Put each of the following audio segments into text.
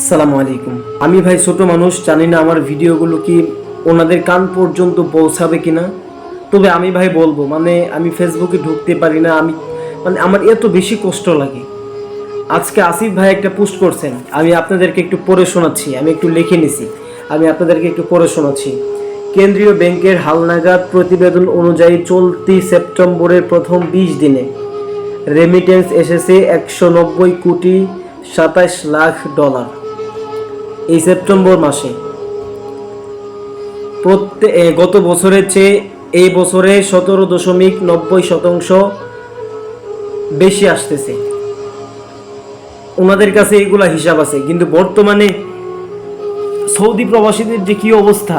আসসালামু আলাইকুম। আমি ভাই ছোট মানুষ, জানি না আমার ভিডিওগুলো কি ওনাদের কান পর্যন্ত পৌঁছাবে কিনা। তবে আমি ভাই বলবো, আমি ফেসবুকে ঢুকতে পারি না। আমার এত বেশি কষ্ট লাগে। আজকে আসিফ ভাই একটা পোস্ট করছেন, আমি আপনাদেরকে একটু পড়ে শোনাচ্ছি। আমি একটু লিখে নিছি, আমি আপনাদেরকে একটু পড়ে শোনাচ্ছি। কেন্দ্রীয় ব্যাংকের হালনাগাদ প্রতিবেদন অনুযায়ী চলতি সেপ্টেম্বরের প্রথম 20 দিনে রেমিটেন্স এসেছে 190,27,00,000 ডলার। এই সেপ্টেম্বর মাসে গত বছরের চেয়ে এই বছরে 17.90% বেশি আসতেছে। ওনাদের কাছে এইগুলা হিসাব আছে, কিন্তু বর্তমানে সৌদি প্রবাসীদের যে কি অবস্থা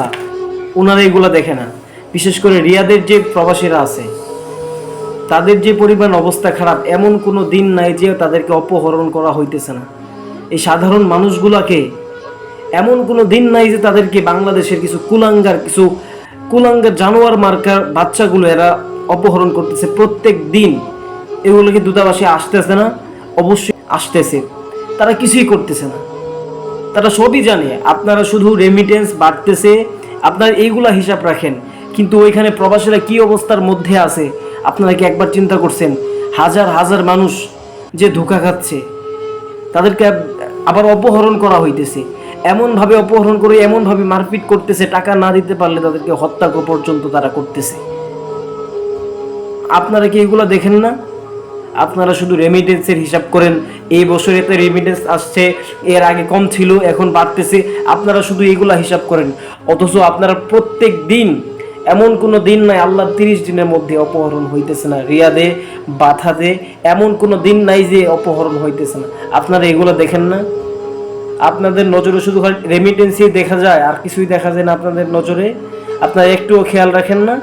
ওনারা এগুলা দেখে না। বিশেষ করে রিয়াদের যে প্রবাসীরা আছে তাদের যে পরিমাণ অবস্থা খারাপ, এমন কোনো দিন নাই যে তাদেরকে অপহরণ করা হইতেছে না। এই সাধারণ মানুষগুলাকে এমন কোনো দিন নাই যে তাদেরকে বাংলাদেশের কিছু কুলাঙ্গার জানোয়ার মার্কার বাচ্চাগুলো এরা অপহরণ করতেছে প্রত্যেক দিন। এগুলোকে দূতাবাসে আসতেছে না? অবশ্যই আসতেছে, তারা কিছুই করতেছে না। তারা সবই জানে আপনারা শুধু রেমিটেন্স বাড়তেছে, আপনারা এইগুলা হিসাব রাখেন, কিন্তু ওইখানে প্রবাসীরা কি অবস্থার মধ্যে আছে আপনারা কি একবার চিন্তা করছেন? হাজার হাজার মানুষ যে ধোঁকা খাচ্ছে, তাদেরকে আবার অপহরণ করা হইতেছে, এমনভাবে অপহরণ করে এমনভাবে মারপিট করতেছে, টাকা না দিতে পারলে তাদেরকে হত্যা পর্যন্ত তারা করতেছে। আপনারা কি এগুলো দেখেন না? আপনারা শুধু রেমিটেন্সের হিসাব করেন, এই বছরে তো রেমিটেন্স আসছে, এর আগে কম ছিল এখন বাড়তেছে, আপনারা শুধু এইগুলা হিসাব করেন। অথচ আপনারা প্রত্যেক দিন, এমন কোনো দিন নাই আল্লাহ 30 দিনের মধ্যে অপহরণ হইতেছে না। রিয়াদে বাথাতে এমন কোনো দিন নাই যে অপহরণ হইতেছে না। আপনারা এগুলো দেখেন না? আপনাদের নজরে শুধু রেমিটেন্সই দেখা যায়, আর কিছুই দেখা যায় না আপনাদের নজরে। আপনারা একটুও খেয়াল রাখেন না।